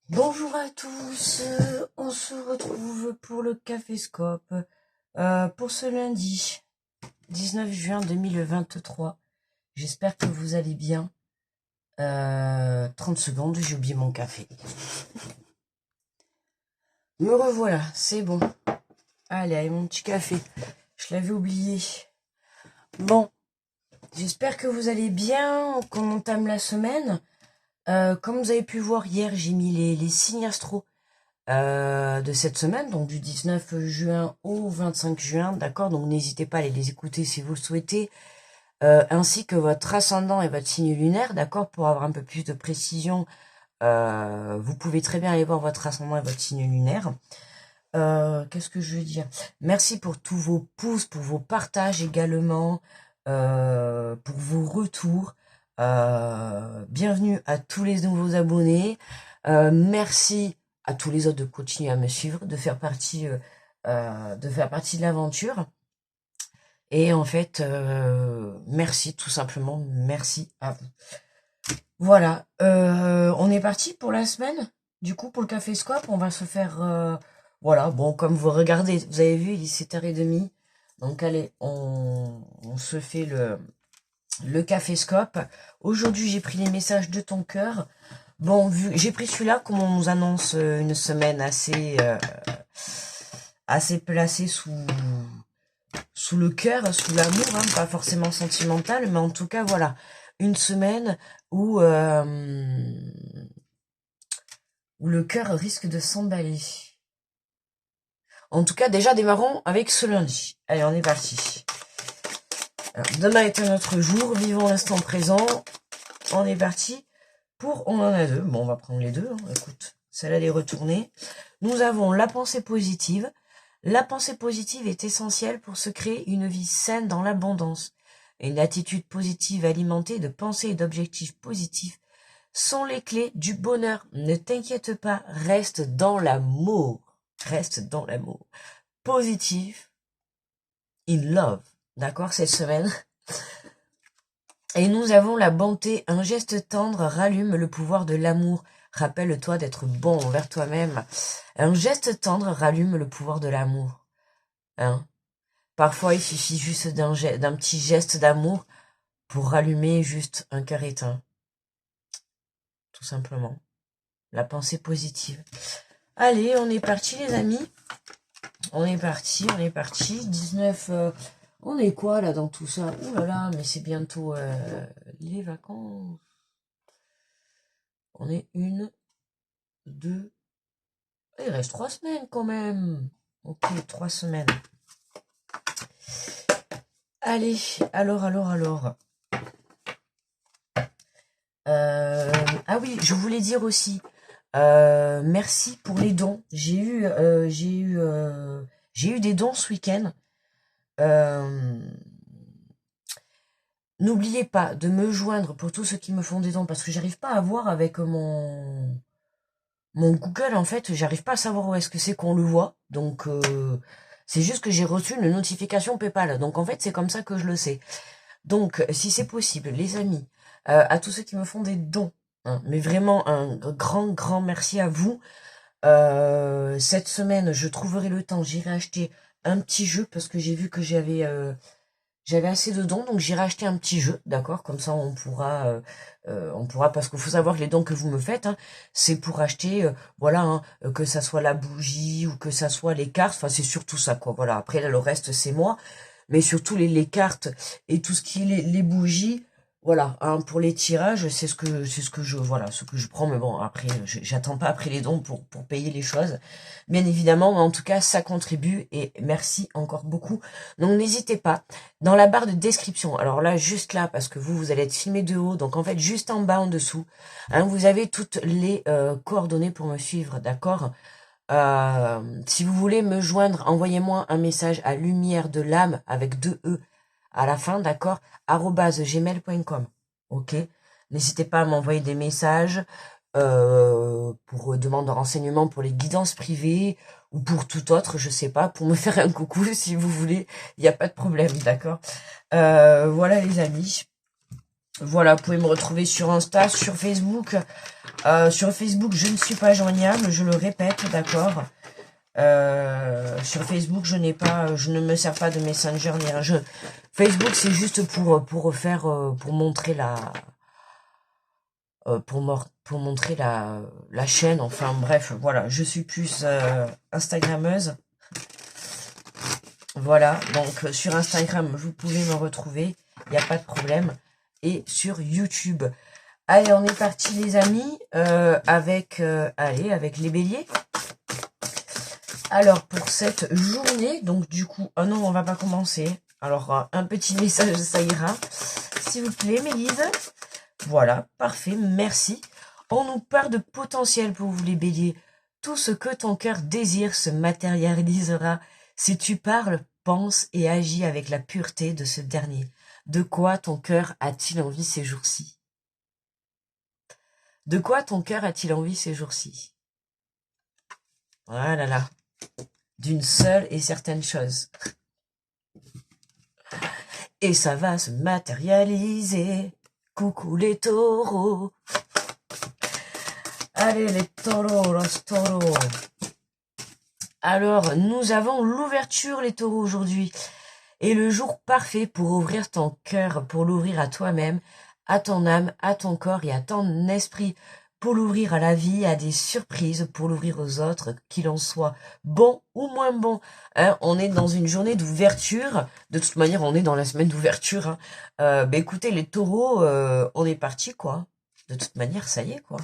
Bonjour à tous, on se retrouve pour le Caféscope pour ce lundi 19 juin 2023. J'espère que vous allez bien. 30 secondes, j'ai oublié mon café. Me revoilà, c'est bon. Allez, allez, mon petit café. Je l'avais oublié. Bon, j'espère que vous allez bien, qu'on entame la semaine. Comme vous avez pu voir hier, j'ai mis les signes astro de cette semaine, donc du 19 juin au 25 juin, d'accord? Donc n'hésitez pas à aller les écouter si vous le souhaitez, ainsi que votre ascendant et votre signe lunaire, d'accord? Pour avoir un peu plus de précision, vous pouvez très bien aller voir votre ascendant et votre signe lunaire. Qu'est-ce que je veux dire? Merci pour tous vos pouces, pour vos partages également, pour vos retours. Bienvenue à tous les nouveaux abonnés. Merci à tous les autres de continuer à me suivre, de faire partie de l'aventure. Et en fait, merci tout simplement, merci à vous. Voilà, on est parti pour la semaine. Du coup, pour le Caféscope, on va se faire, voilà, bon, comme vous regardez, vous avez vu, il est 7h30. Donc allez, on se fait le Caféscope. Aujourd'hui, j'ai pris les messages de ton cœur. Bon, j'ai pris celui-là, comme on nous annonce une semaine assez placée sous le cœur, sous l'amour, hein, pas forcément sentimental, mais en tout cas, voilà, une semaine où le cœur risque de s'emballer. En tout cas, déjà, démarrons avec ce lundi. Allez, on est parti. Alors, demain est un autre jour, vivons l'instant présent. On est parti on en a deux. Bon, on va prendre les deux, hein. Écoute, celle-là, elle est retournée. Nous avons la pensée positive. La pensée positive est essentielle pour se créer une vie saine dans l'abondance. Une attitude positive alimentée de pensées et d'objectifs positifs sont les clés du bonheur. Ne t'inquiète pas, reste dans l'amour. Reste dans l'amour. Positif, in love. D'accord, cette semaine. Et nous avons la bonté. Un geste tendre rallume le pouvoir de l'amour. Rappelle-toi d'être bon envers toi-même. Un geste tendre rallume le pouvoir de l'amour. Hein? Parfois, il suffit juste d'un petit geste d'amour pour rallumer juste un cœur éteint. Tout simplement. La pensée positive. Allez, on est parti les amis. On est parti. 19... on est quoi là dans tout ça? Ouh là là, mais c'est bientôt les vacances. On est 1, 2... Il reste 3 semaines quand même. Ok, 3 semaines. Allez, alors. Ah oui, je voulais dire aussi, merci pour les dons. J'ai eu des dons ce week-end. N'oubliez pas de me joindre pour tous ceux qui me font des dons parce que j'arrive pas à voir avec mon Google, en fait, j'arrive pas à savoir où est-ce que c'est qu'on le voit. Donc, c'est juste que j'ai reçu une notification PayPal. Donc, en fait, c'est comme ça que je le sais. Donc, si c'est possible, les amis, à tous ceux qui me font des dons, hein, mais vraiment un grand merci à vous. Cette semaine, je trouverai le temps, j'irai acheter un petit jeu parce que j'ai vu que j'avais assez de dons, donc j'irai acheter un petit jeu, d'accord? Comme ça, on pourra, parce qu'il faut savoir que les dons que vous me faites, hein, c'est pour acheter, voilà, hein, que ça soit la bougie ou que ça soit les cartes, enfin, c'est surtout ça, quoi, voilà. Après, là, le reste, c'est moi, mais surtout les cartes et tout ce qui est les bougies, voilà, hein, pour les tirages, c'est ce que je prends, mais bon, après, j'attends pas après les dons pour payer les choses. Bien évidemment, mais en tout cas, ça contribue et merci encore beaucoup. Donc, n'hésitez pas. Dans la barre de description, alors là, juste là, parce que vous allez être filmé de haut, donc en fait, juste en bas, en dessous, hein, vous avez toutes les coordonnées pour me suivre, d'accord? Si vous voulez me joindre, envoyez-moi un message à lumière de l'âme avec 2 E à la fin, d'accord? @gmail.com. Ok? N'hésitez pas à m'envoyer des messages pour demande de renseignements pour les guidances privées ou pour tout autre, je sais pas, pour me faire un coucou si vous voulez, il n'y a pas de problème, d'accord? Voilà les amis. Voilà, vous pouvez me retrouver sur Insta, sur Facebook. Sur Facebook, je ne suis pas joignable, je le répète, d'accord. Sur Facebook, je ne me sers pas de Messenger ni rien. Facebook, c'est juste pour faire, pour montrer pour montrer la chaîne. Enfin bref, voilà, je suis plus Instagrammeuse. Voilà, donc sur Instagram, vous pouvez me retrouver, il n'y a pas de problème. Et sur YouTube. Allez, on est parti les amis, avec les béliers. Alors, pour cette journée, donc du coup, oh non, on va pas commencer. Alors, un petit message, ça ira. S'il vous plaît, Mélise. Voilà, parfait, merci. On nous parle de potentiel pour vous les béliers. Tout ce que ton cœur désire se matérialisera si tu parles, penses et agis avec la pureté de ce dernier. De quoi ton cœur a-t-il envie ces jours-ci? De quoi ton cœur a-t-il envie ces jours-ci? Voilà là. D'une seule et certaine chose. Et ça va se matérialiser. Coucou les taureaux. Allez les taureaux, los taureaux. Alors, nous avons l'ouverture les taureaux aujourd'hui. Et le jour parfait pour ouvrir ton cœur, pour l'ouvrir à toi-même, à ton âme, à ton corps et à ton esprit, pour l'ouvrir à la vie, à des surprises, pour l'ouvrir aux autres, qu'il en soit bon ou moins bon. Hein, on est dans une journée d'ouverture. De toute manière, on est dans la semaine d'ouverture. Hein. Écoutez, les taureaux, on est parti, quoi. De toute manière, ça y est, quoi.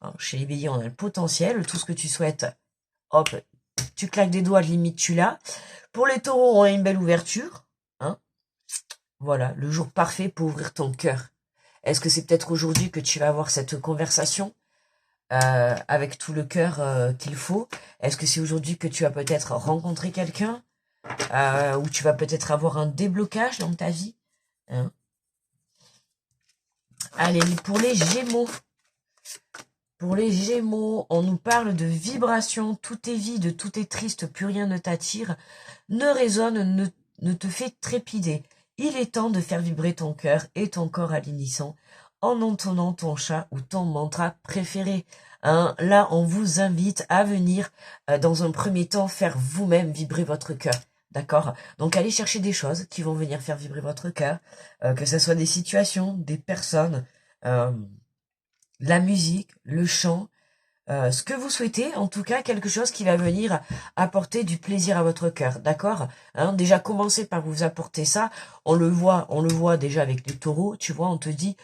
Alors, chez les béliers, on a le potentiel. Tout ce que tu souhaites, hop, tu claques des doigts, limite tu l'as. Pour les taureaux, on a une belle ouverture. Hein. Voilà, le jour parfait pour ouvrir ton cœur. Est-ce que c'est peut-être aujourd'hui que tu vas avoir cette conversation avec tout le cœur qu'il faut? Est-ce que c'est aujourd'hui que tu vas peut-être rencontrer quelqu'un ou tu vas peut-être avoir un déblocage dans ta vie? Hein. Allez, pour les Gémeaux. Pour les Gémeaux, on nous parle de vibration. Tout est vide, tout est triste, plus rien ne t'attire. Ne résonne, ne te fait trépider. Il est temps de faire vibrer ton cœur et ton corps à l'unisson en entonnant ton chat ou ton mantra préféré. Hein, là, on vous invite à venir, dans un premier temps, faire vous-même vibrer votre cœur. D'accord? Donc, allez chercher des choses qui vont venir faire vibrer votre cœur, que ce soit des situations, des personnes, la musique, le chant, ce que vous souhaitez, en tout cas, quelque chose qui va venir apporter du plaisir à votre cœur, d'accord? Hein, déjà, commencez par vous apporter ça. On le voit déjà avec les taureaux, tu vois, on te dit,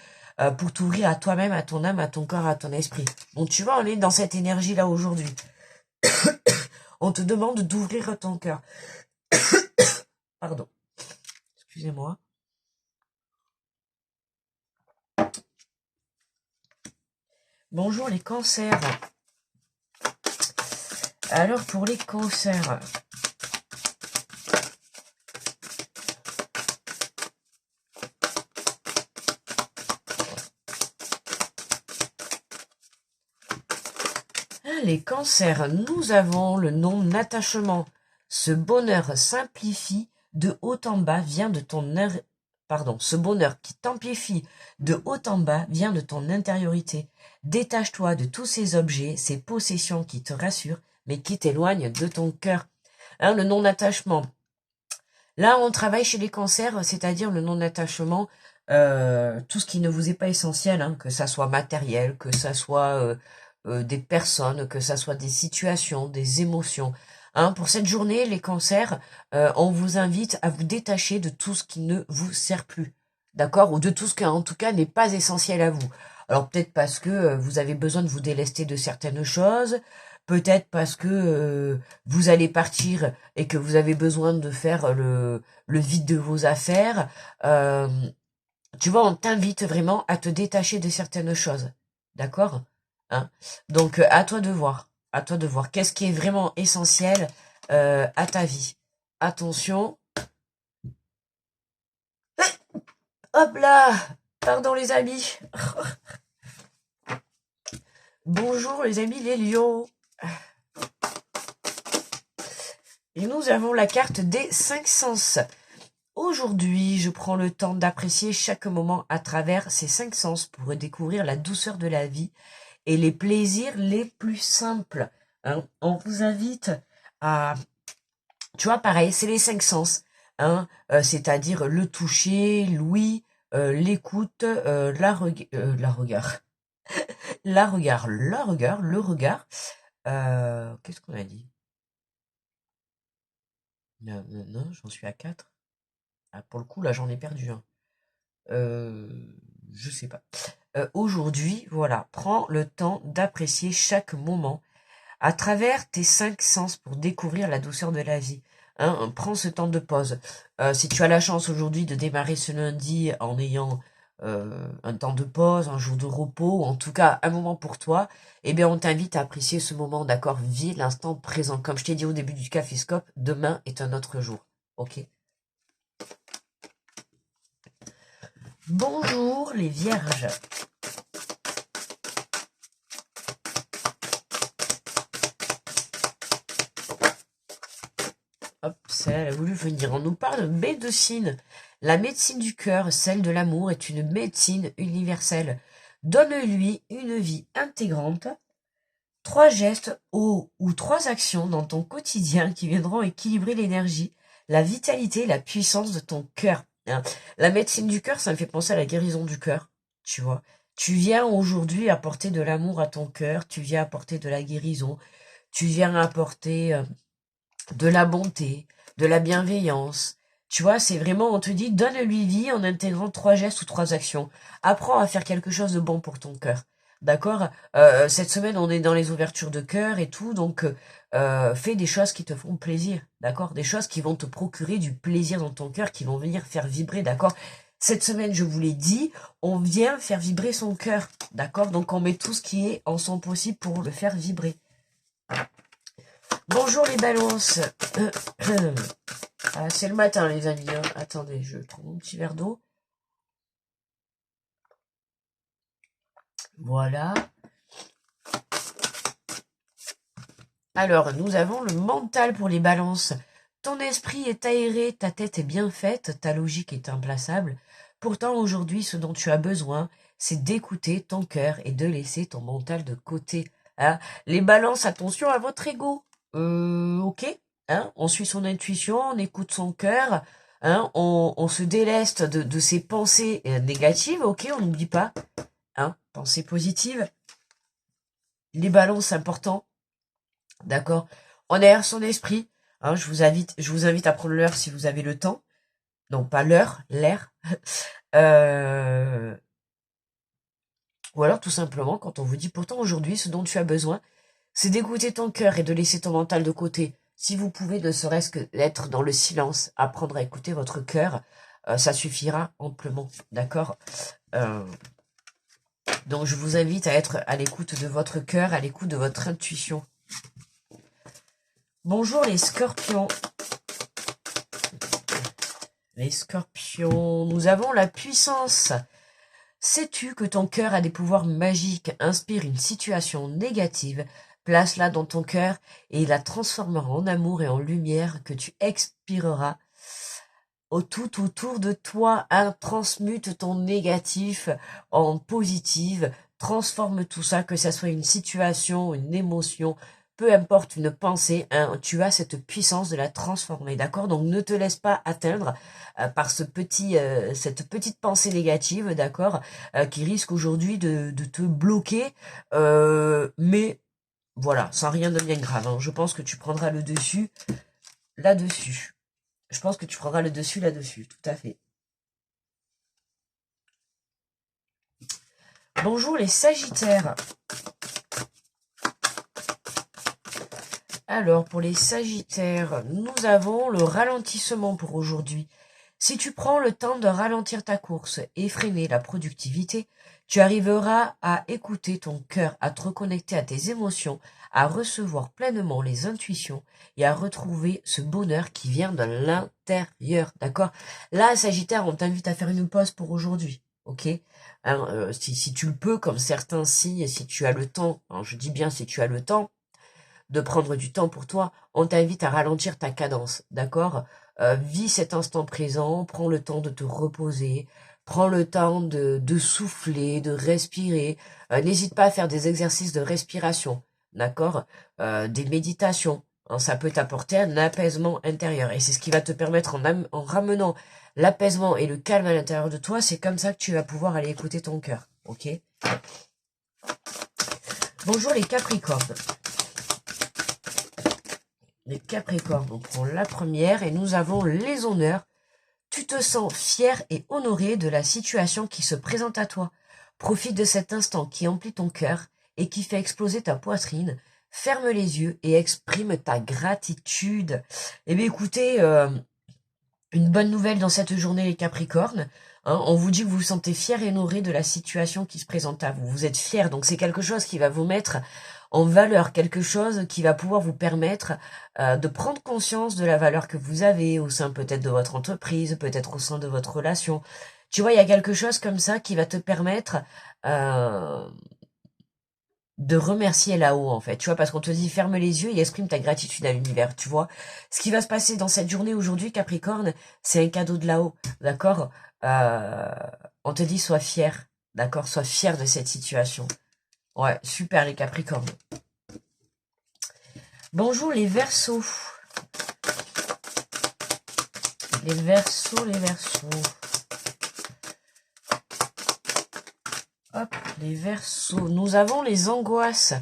pour t'ouvrir à toi-même, à ton âme, à ton corps, à ton esprit. Donc, tu vois, on est dans cette énergie-là aujourd'hui. On te demande d'ouvrir ton cœur. Pardon. Excusez-moi. Bonjour les cancers. Alors, pour les cancers... Les cancers, nous avons le nom attachement. Ce bonheur simplifie de haut en bas vient de ton ce bonheur qui t'amplifie de haut en bas vient de ton intériorité. Détache-toi de tous ces objets, ces possessions qui te rassurent, mais qui t'éloignent de ton cœur. Hein, le non-attachement. Là, on travaille chez les cancers, c'est-à-dire le non-attachement, tout ce qui ne vous est pas essentiel, hein, que ça soit matériel, que ça soit des personnes, que ça soit des situations, des émotions. Hein, pour cette journée, les cancers, on vous invite à vous détacher de tout ce qui ne vous sert plus, d'accord? Ou de tout ce qui, en tout cas, n'est pas essentiel à vous. Alors peut-être parce que vous avez besoin de vous délester de certaines choses, peut-être parce que vous allez partir et que vous avez besoin de faire le vide de vos affaires. Tu vois, on t'invite vraiment à te détacher de certaines choses, d'accord? Hein. Donc, à toi de voir. À toi de voir. Qu'est-ce qui est vraiment essentiel à ta vie? Attention. Hop là! Pardon les amis. Bonjour les amis les lions. Et nous avons la carte des 5 sens. Aujourd'hui, je prends le temps d'apprécier chaque moment à travers ces 5 sens pour redécouvrir la douceur de la vie et les plaisirs les plus simples. Hein. On vous invite à... Tu vois, pareil, c'est les 5 sens. Hein, c'est-à-dire le toucher, l'ouïe, l'écoute, la regard. Le regard. Qu'est-ce qu'on a dit? Non, non, non, j'en suis à 4. Ah, pour le coup, là, j'en ai perdu un. Euh, je sais pas. Aujourd'hui, voilà, prends le temps d'apprécier chaque moment à travers tes 5 sens pour découvrir la douceur de la vie. Hein, prends ce temps de pause. Si tu as la chance aujourd'hui de démarrer ce lundi en ayant un temps de pause, un jour de repos, ou en tout cas un moment pour toi, eh bien on t'invite à apprécier ce moment, d'accord? Vis l'instant présent. Comme je t'ai dit au début du Caféscope, demain est un autre jour. Ok? Bonjour les vierges. Hop, ça, elle a voulu venir. On nous parle de médecine. La médecine du cœur, celle de l'amour, est une médecine universelle. Donne-lui une vie intégrante. 3 gestes ou 3 actions dans ton quotidien qui viendront équilibrer l'énergie, la vitalité, la puissance de ton cœur. Hein. La médecine du cœur, ça me fait penser à la guérison du cœur, tu vois. Tu viens aujourd'hui apporter de l'amour à ton cœur, tu viens apporter de la guérison, tu viens apporter de la bonté, de la bienveillance. Tu vois, c'est vraiment, on te dit, donne-lui vie en intégrant 3 gestes ou 3 actions. Apprends à faire quelque chose de bon pour ton cœur. D'accord. Cette semaine, on est dans les ouvertures de cœur et tout, donc fais des choses qui te font plaisir, d'accord? Des choses qui vont te procurer du plaisir dans ton cœur, qui vont venir faire vibrer, d'accord? Cette semaine, je vous l'ai dit, on vient faire vibrer son cœur, d'accord? Donc on met tout ce qui est en son possible pour le faire vibrer. Bonjour les balances. Ah, c'est le matin les amis. Hein. Attendez, je prends mon petit verre d'eau. Voilà. Alors, nous avons le mental pour les balances. Ton esprit est aéré, ta tête est bien faite, ta logique est implaçable. Pourtant, aujourd'hui, ce dont tu as besoin, c'est d'écouter ton cœur et de laisser ton mental de côté. Hein. Les balances, attention à votre ego. Ok. Hein, on suit son intuition, on écoute son cœur. Hein, on se déleste de ses pensées négatives. Ok, on n'oublie pas. Hein, pensées positives. Les balances, important. D'accord. On aère son esprit. Hein, je vous invite à prendre l'heure si vous avez le temps. Non, pas l'heure, l'air. Ou alors tout simplement quand on vous dit pourtant aujourd'hui ce dont tu as besoin, c'est d'écouter ton cœur et de laisser ton mental de côté. Si vous pouvez ne serait-ce que être dans le silence, apprendre à écouter votre cœur, ça suffira amplement. D'accord. Donc je vous invite à être à l'écoute de votre cœur, à l'écoute de votre intuition. Bonjour les scorpions. Les scorpions, nous avons la puissance. Sais-tu que ton cœur a des pouvoirs magiques? Inspire une situation négative, place-la dans ton cœur et il la transformera en amour et en lumière que tu expireras tout autour de toi. Hein, transmute ton négatif en positive, transforme tout ça, que ça soit une situation, une émotion, peu importe, une pensée, hein, tu as cette puissance de la transformer, d'accord? Donc ne te laisse pas atteindre par cette petite pensée négative, d'accord, qui risque aujourd'hui de te bloquer, mais voilà, sans rien de bien grave. Hein. Je pense que tu prendras le dessus là-dessus. Je pense que tu prendras le dessus là-dessus, tout à fait. Bonjour les Sagittaires. Alors, pour les Sagittaires, nous avons le ralentissement pour aujourd'hui. Si tu prends le temps de ralentir ta course et freiner la productivité, tu arriveras à écouter ton cœur, à te reconnecter à tes émotions, à recevoir pleinement les intuitions et à retrouver ce bonheur qui vient de l'intérieur, d'accord? Là, Sagittaire, on t'invite à faire une pause pour aujourd'hui, ok? Hein, si tu le peux, comme certains signes, si tu as le temps, hein, je dis bien si tu as le temps, de prendre du temps pour toi, on t'invite à ralentir ta cadence, d'accord? vis cet instant présent, prends le temps de te reposer, prends le temps de souffler, de respirer. N'hésite pas à faire des exercices de respiration, d'accord? Des méditations. Hein, ça peut t'apporter un apaisement intérieur. Et c'est ce qui va te permettre, en ramenant l'apaisement et le calme à l'intérieur de toi, c'est comme ça que tu vas pouvoir aller écouter ton cœur. Ok? Bonjour les Capricornes. Les Capricornes, on prend la première et nous avons les honneurs. Tu te sens fier et honoré de la situation qui se présente à toi. Profite de cet instant qui emplit ton cœur et qui fait exploser ta poitrine. Ferme les yeux et exprime ta gratitude. Eh bien écoutez, une bonne nouvelle dans cette journée les Capricornes. Hein, on vous dit que vous vous sentez fier et honoré de la situation qui se présente à vous. Vous êtes fier, donc c'est quelque chose qui va vous mettre en valeur, quelque chose qui va pouvoir vous permettre de prendre conscience de la valeur que vous avez au sein peut-être de votre entreprise, peut-être au sein de votre relation. Tu vois, il y a quelque chose comme ça qui va te permettre de remercier là-haut, en fait, tu vois, parce qu'on te dit ferme les yeux et exprime ta gratitude à l'univers, tu vois. Ce qui va se passer dans cette journée aujourd'hui, Capricorne, c'est un cadeau de là-haut, d'accord. On te dit sois fier, d'accord, sois fier de cette situation. Ouais, super les Capricornes. Bonjour les Verseaux. Les Verseaux, les Verseaux. Hop, les Verseaux. Nous avons les angoisses.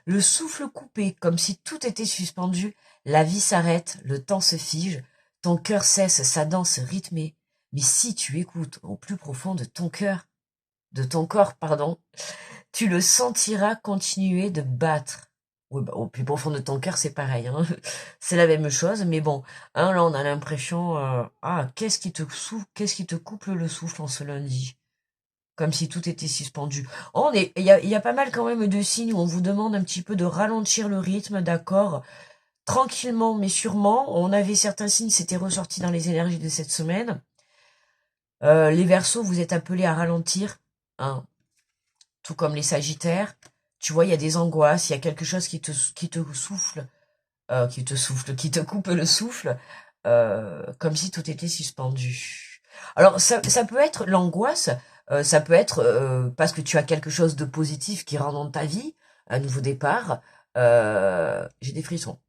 Le souffle coupé, comme si tout était suspendu. La vie s'arrête, le temps se fige. Ton cœur cesse sa danse rythmée. Mais si tu écoutes au plus profond de ton cœur, de ton corps, pardon, tu le sentiras continuer de battre. Oui, bah, au plus profond de ton cœur, c'est pareil. Hein. C'est la même chose, mais bon, hein, là, on a l'impression... qu'est-ce qui te coupe le souffle en ce lundi? Comme si tout était suspendu. Oh, il y a pas mal quand même de signes où on vous demande un petit peu de ralentir le rythme, d'accord? Tranquillement, mais sûrement. On avait certains signes, c'était ressorti dans les énergies de cette semaine. Les Verseaux, vous êtes appelés à ralentir, hein, tout comme les Sagittaires. Tu vois, il y a des angoisses, il y a quelque chose qui te souffle, qui te coupe le souffle, comme si tout était suspendu. Alors, ça peut être l'angoisse, ça peut être parce que tu as quelque chose de positif qui rentre dans ta vie, un nouveau départ. J'ai des frissons.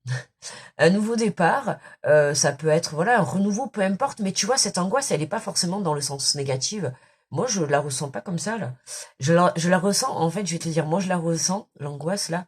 Un nouveau départ, ça peut être voilà un renouveau, peu importe. Mais tu vois, cette angoisse, elle n'est pas forcément dans le sens négatif. Moi, je la ressens pas comme ça là. Je la ressens. En fait, je vais te dire, moi, je la ressens l'angoisse là,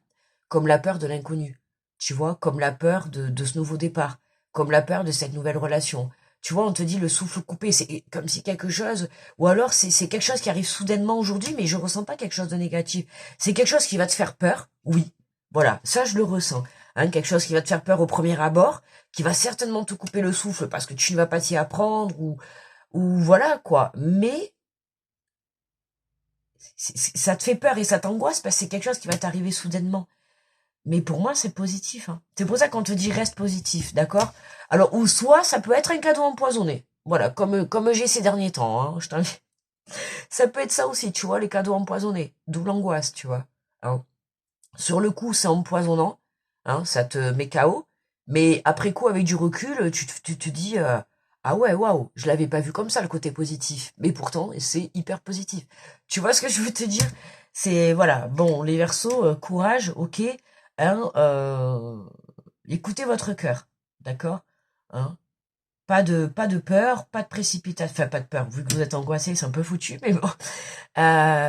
comme la peur de l'inconnu. Tu vois, comme la peur de ce nouveau départ, comme la peur de cette nouvelle relation. Tu vois, on te dit le souffle coupé, c'est comme si quelque chose, ou alors c'est quelque chose qui arrive soudainement aujourd'hui, mais je ressens pas quelque chose de négatif. C'est quelque chose qui va te faire peur, oui. Voilà, ça je le ressens. Hein, quelque chose qui va te faire peur au premier abord, qui va certainement te couper le souffle parce que tu ne vas pas t'y apprendre, ou voilà quoi. Mais ça te fait peur et ça t'angoisse parce que c'est quelque chose qui va t'arriver soudainement. Mais pour moi, c'est positif. Hein. C'est pour ça qu'on te dit reste positif, d'accord? Alors, ou soit ça peut être un cadeau empoisonné. Voilà, comme j'ai ces derniers temps. Hein, ça peut être ça aussi, tu vois, les cadeaux empoisonnés. D'où l'angoisse, tu vois. Hein. Sur le coup, c'est empoisonnant. Hein, ça te met KO. Mais après coup, avec du recul, tu te dis ah ouais, waouh, je l'avais pas vu comme ça, le côté positif. Mais pourtant, c'est hyper positif. Tu vois ce que je veux te dire? C'est, voilà, bon, les Verseaux, courage, ok. Hein, écoutez votre cœur, d'accord? Hein, pas de peur, pas de précipitation, enfin pas de peur, vu que vous êtes angoissé, c'est un peu foutu, mais bon.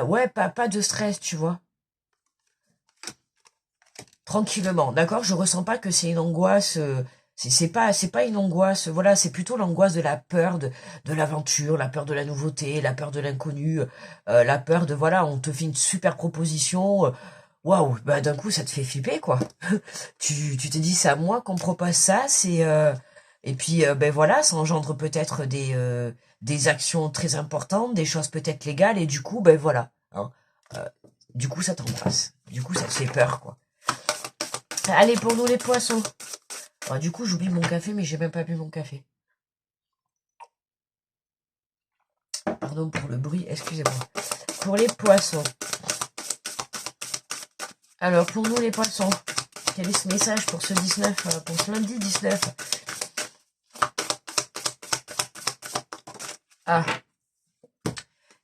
Ouais, pas de stress, tu vois. Tranquillement, d'accord? Je ressens pas que c'est une angoisse, c'est pas une angoisse, voilà, c'est plutôt l'angoisse de la peur de l'aventure, la peur de la nouveauté, la peur de l'inconnu, la peur de, voilà, on te fait une super proposition, waouh, bah d'un coup ça te fait flipper, quoi. Tu te dis, c'est à moi qu'on me propose ça, et puis ben voilà, ça engendre peut-être des actions très importantes, des choses peut-être légales, et du coup, ben voilà, hein, euh, du coup ça t'embrasse, du coup ça te fait peur, quoi. Allez, pour nous les poissons. Alors, du coup, j'oublie mon café, mais j'ai même pas bu mon café. Pardon pour le bruit, excusez-moi. Pour les poissons. Alors, pour nous les poissons, quel est ce message pour ce 19, pour ce lundi 19? Ah,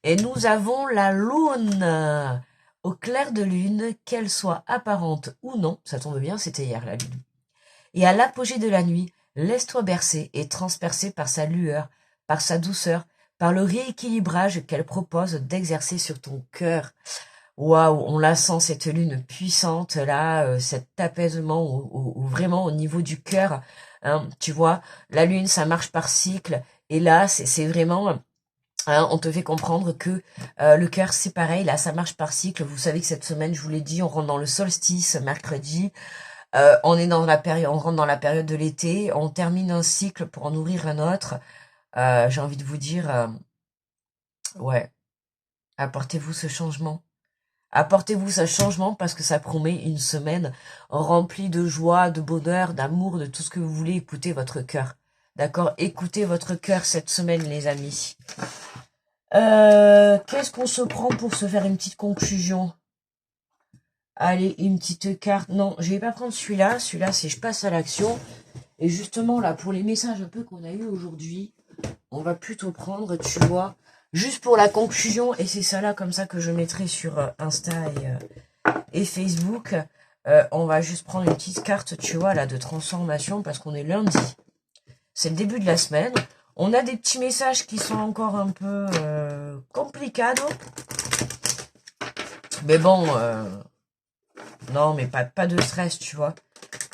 et nous avons la lune. Au clair de lune, qu'elle soit apparente ou non, ça tombe bien, c'était hier la lune. Et à l'apogée de la nuit, laisse-toi bercer et transpercer par sa lueur, par sa douceur, par le rééquilibrage qu'elle propose d'exercer sur ton cœur. Waouh, on la sent cette lune puissante là, cet apaisement vraiment au niveau du cœur. Hein, tu vois, la lune, ça marche par cycle. Et là, c'est vraiment, hein, on te fait comprendre que le cœur, c'est pareil. Là, ça marche par cycle. Vous savez que cette semaine, je vous l'ai dit, on rentre dans le solstice mercredi. On est dans la période, on rentre dans la période de l'été. On termine un cycle pour en ouvrir un autre. J'ai envie de vous dire, ouais, apportez-vous ce changement. Apportez-vous ce changement parce que ça promet une semaine remplie de joie, de bonheur, d'amour, de tout ce que vous voulez. Écoutez votre cœur. D'accord? Écoutez votre cœur cette semaine, les amis. Qu'est-ce qu'on se prend pour se faire une petite conclusion? Allez, une petite carte. Non, je vais pas prendre celui-là. Celui-là, c'est je passe à l'action. Et justement, là, pour les messages un peu qu'on a eu aujourd'hui, on va plutôt prendre, tu vois, juste pour la conclusion. Et c'est ça là, comme ça, que je mettrai sur Insta et Facebook. On va juste prendre une petite carte, tu vois, là, de transformation, parce qu'on est lundi. C'est le début de la semaine. On a des petits messages qui sont encore un peu complicados. Mais bon, non, mais pas de stress, tu vois.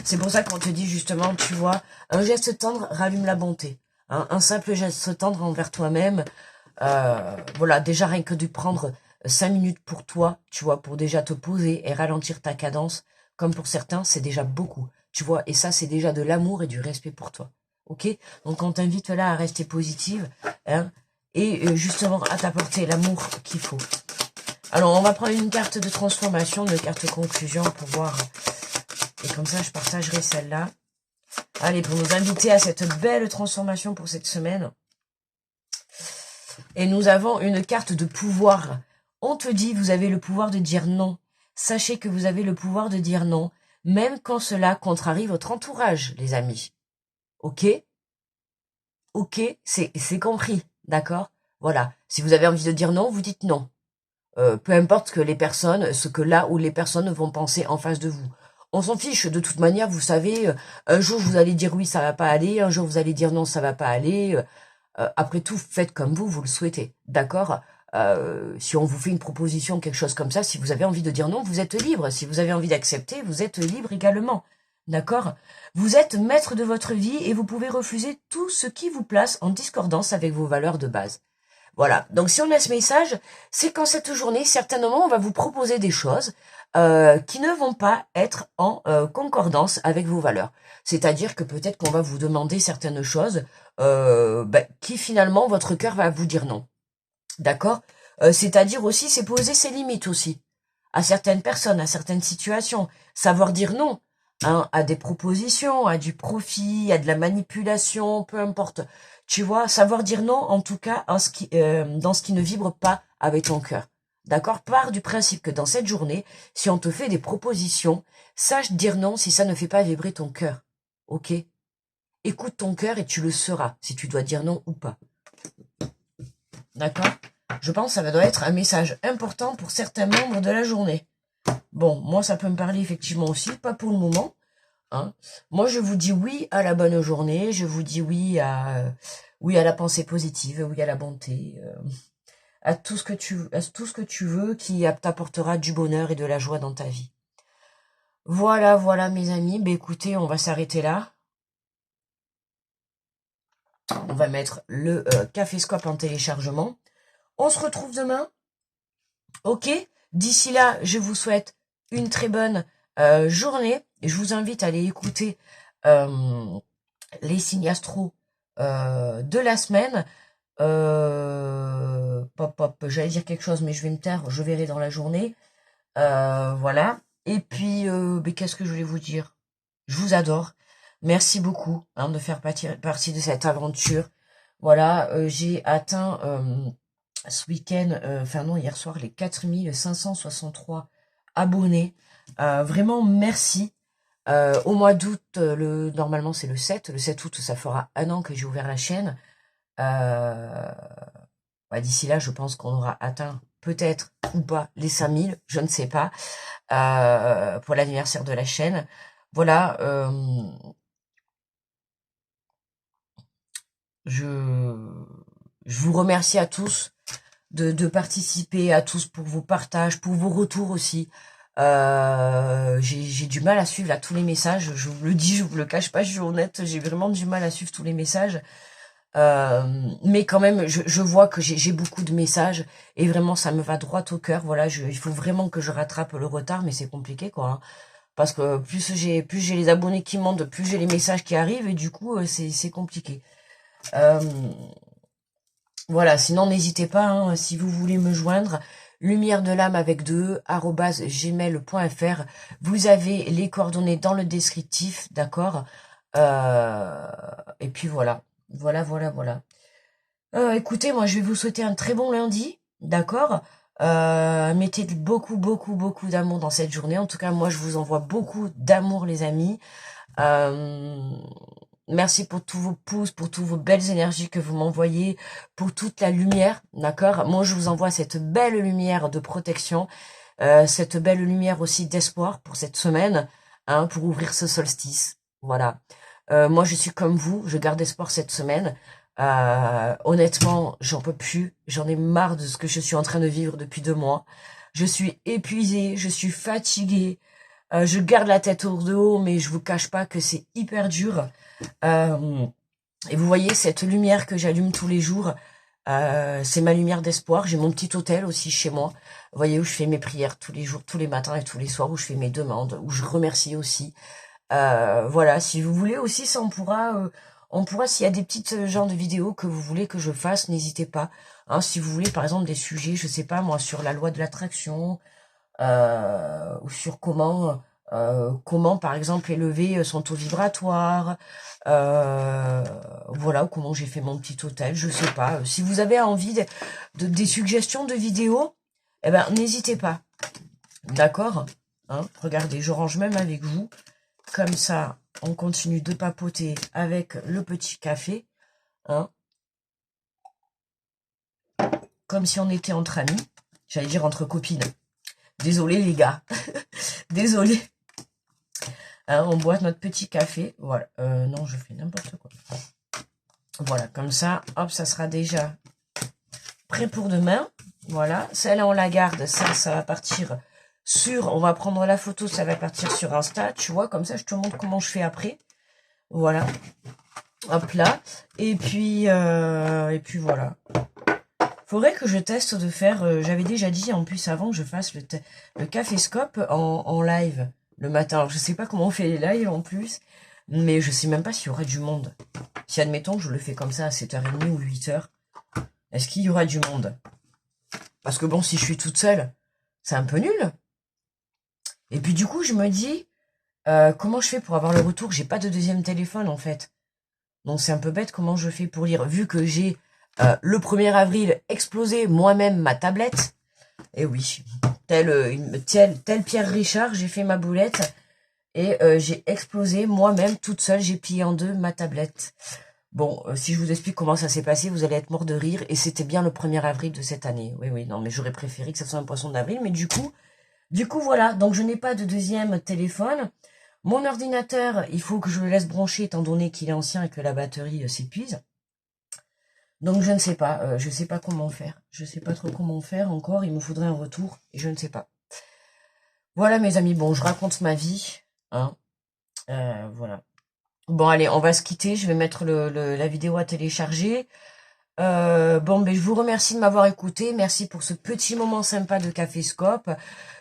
C'est pour ça qu'on te dit justement, tu vois, un geste tendre rallume la bonté. Hein, un simple geste tendre envers toi-même. Voilà, déjà rien que de prendre 5 minutes pour toi, tu vois, pour déjà te poser et ralentir ta cadence, comme pour certains, c'est déjà beaucoup, tu vois, et ça, c'est déjà de l'amour et du respect pour toi, ok? Donc, on t'invite là à rester positive, hein, et justement à t'apporter l'amour qu'il faut. Alors, on va prendre une carte de transformation, une carte conclusion pour voir, et comme ça, je partagerai celle-là. Allez, pour nous inviter à cette belle transformation pour cette semaine. Et nous avons une carte de pouvoir. On te dit, vous avez le pouvoir de dire non. Sachez que vous avez le pouvoir de dire non, même quand cela contrarie votre entourage, les amis. Ok? Ok, c'est compris, d'accord? Voilà. Si vous avez envie de dire non, vous dites non. Peu importe que les personnes, ce que là où les personnes vont penser en face de vous. On s'en fiche, de toute manière, vous savez, un jour vous allez dire oui, ça va pas aller, un jour vous allez dire non, ça va pas aller. Après tout, faites comme vous le souhaitez, d'accord? Si on vous fait une proposition, quelque chose comme ça, si vous avez envie de dire non, vous êtes libre. Si vous avez envie d'accepter, vous êtes libre également, d'accord? Vous êtes maître de votre vie et vous pouvez refuser tout ce qui vous place en discordance avec vos valeurs de base. Voilà, donc si on a ce message, c'est qu'en cette journée, certainement, on va vous proposer des choses qui ne vont pas être en concordance avec vos valeurs. C'est-à-dire que peut-être qu'on va vous demander certaines choses qui finalement, votre cœur va vous dire non. D'accord? C'est-à-dire aussi, c'est poser ses limites aussi à certaines personnes, à certaines situations. Savoir dire non, hein, à des propositions, à du profit, à de la manipulation, peu importe. Tu vois, savoir dire non, en tout cas, dans ce qui ne vibre pas avec ton cœur. D'accord? Pars du principe que dans cette journée, si on te fait des propositions, sache dire non si ça ne fait pas vibrer ton cœur. Ok? Écoute ton cœur et tu le sauras si tu dois dire non ou pas. D'accord? Je pense que ça doit être un message important pour certains membres de la journée. Bon, moi, ça peut me parler effectivement aussi, pas pour le moment. Hein. Moi, je vous dis oui à la bonne journée, je vous dis oui à la pensée positive, oui à la bonté, à tout ce que tu veux qui t'apportera du bonheur et de la joie dans ta vie. Voilà, voilà, mes amis. Ben, écoutez, on va s'arrêter là. On va mettre le Caféscope en téléchargement. On se retrouve demain. Ok? D'ici là, je vous souhaite une très bonne journée. Je vous invite à aller écouter les signes astro de la semaine. J'allais dire quelque chose, mais je vais me taire. Je verrai dans la journée. Voilà. Et puis, qu'est-ce que je voulais vous dire? Je vous adore. Merci beaucoup de faire partie de cette aventure. Voilà, j'ai atteint ce week-end, hier soir, les 4563 abonnés. Vraiment, merci. Au mois d'août, normalement c'est le 7 août, ça fera un an que j'ai ouvert la chaîne. Bah, d'ici là, je pense qu'on aura atteint peut-être ou pas les 5000, je ne sais pas, pour l'anniversaire de la chaîne. Voilà, je, je vous remercie à tous de participer, à tous pour vos partages, pour vos retours aussi. J'ai du mal à suivre là tous les messages, je vous le dis, je vous le cache pas, je suis honnête, j'ai vraiment du mal à suivre tous les messages. Mais quand même, je vois que j'ai beaucoup de messages et vraiment ça me va droit au cœur. Voilà, il faut vraiment que je rattrape le retard, mais c'est compliqué quoi. Hein. Parce que plus j'ai les abonnés qui montent, plus j'ai les messages qui arrivent et du coup c'est compliqué. Euh, voilà, sinon n'hésitez pas, hein, si vous voulez me joindre, lumière de l'âme avec 2 @gmail.fr. Vous avez les coordonnées dans le descriptif, d'accord. Et puis voilà, voilà. Écoutez, moi je vais vous souhaiter un très bon lundi, d'accord. Mettez beaucoup d'amour dans cette journée. En tout cas, moi je vous envoie beaucoup d'amour, les amis. Euh, Merci pour tous vos pouces, pour toutes vos belles énergies que vous m'envoyez, pour toute la lumière, d'accord. Moi, je vous envoie cette belle lumière de protection, cette belle lumière aussi d'espoir pour cette semaine, hein, pour ouvrir ce solstice. Voilà. Moi, je suis comme vous, je garde espoir cette semaine. Honnêtement, j'en peux plus, j'en ai marre de ce que je suis en train de vivre depuis 2 mois. Je suis épuisée, je suis fatiguée. Je garde la tête hors de haut, mais je vous cache pas que c'est hyper dur. Et vous voyez cette lumière que j'allume tous les jours, c'est ma lumière d'espoir. J'ai mon petit hôtel aussi chez moi. Vous voyez où je fais mes prières tous les jours, tous les matins et tous les soirs, où je fais mes demandes, où je remercie aussi. Voilà, si vous voulez aussi, ça on pourra s'il y a des petites genres de vidéos que vous voulez que je fasse, n'hésitez pas. Hein, si vous voulez par exemple des sujets, je sais pas moi, sur la loi de l'attraction, ou sur comment par exemple élever son taux vibratoire, voilà, ou comment j'ai fait mon petit hôtel, je sais pas. Si vous avez envie des suggestions de vidéos, eh ben n'hésitez pas, d'accord, hein, regardez, je range même avec vous, comme ça on continue de papoter avec le petit café, hein, comme si on était entre amis, j'allais dire entre copines. Désolé les gars, désolé. Hein, on boit notre petit café. Voilà. Non, je fais n'importe quoi. Voilà, comme ça, hop, ça sera déjà prêt pour demain. Voilà. Celle-là, on la garde. Ça va partir sur... On va prendre la photo, ça va partir sur Insta. Tu vois, comme ça, je te montre comment je fais après. Voilà. Hop là. Et puis voilà. Faudrait que je teste de faire... J'avais déjà dit, en plus, avant, que je fasse le caféscope en live le matin. Alors, je sais pas comment on fait les lives en plus, mais je sais même pas s'il y aura du monde. Si, admettons, je le fais comme ça à 7h30 ou 8h, est-ce qu'il y aura du monde? Parce que bon, si je suis toute seule, c'est un peu nul. Et puis du coup, je me dis, comment je fais pour avoir le retour? J'ai pas de deuxième téléphone, en fait. Donc c'est un peu bête comment je fais pour lire. Vu que j'ai, le 1er avril, explosé moi-même ma tablette. Et oui, tel Pierre Richard, j'ai fait ma boulette. Et j'ai explosé moi-même, toute seule, j'ai plié en deux ma tablette. Bon, si je vous explique comment ça s'est passé, vous allez être mort de rire. Et c'était bien le 1er avril de cette année. Oui, non, mais j'aurais préféré que ça soit un poisson d'avril. Mais du coup, voilà. Donc, je n'ai pas de deuxième téléphone. Mon ordinateur, il faut que je le laisse brancher étant donné qu'il est ancien et que la batterie s'épuise. Donc, je ne sais pas. Je ne sais pas comment faire. Je ne sais pas trop comment faire encore. Il me faudrait un retour et je ne sais pas. Voilà, mes amis. Bon, je raconte ma vie. Hein. Voilà. Bon, allez, on va se quitter. Je vais mettre la vidéo à télécharger. Bon, je vous remercie de m'avoir écouté. Merci pour ce petit moment sympa de Caféscope.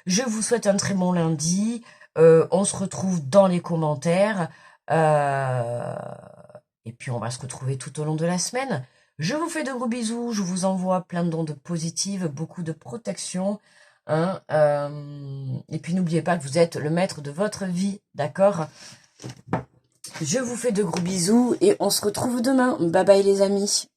Je vous souhaite un très bon lundi. On se retrouve dans les commentaires. Et puis, on va se retrouver tout au long de la semaine. Je vous fais de gros bisous. Je vous envoie plein d'ondes positives, beaucoup de protection. Hein, et puis, n'oubliez pas que vous êtes le maître de votre vie. D'accord ? Je vous fais de gros bisous et on se retrouve demain. Bye bye les amis.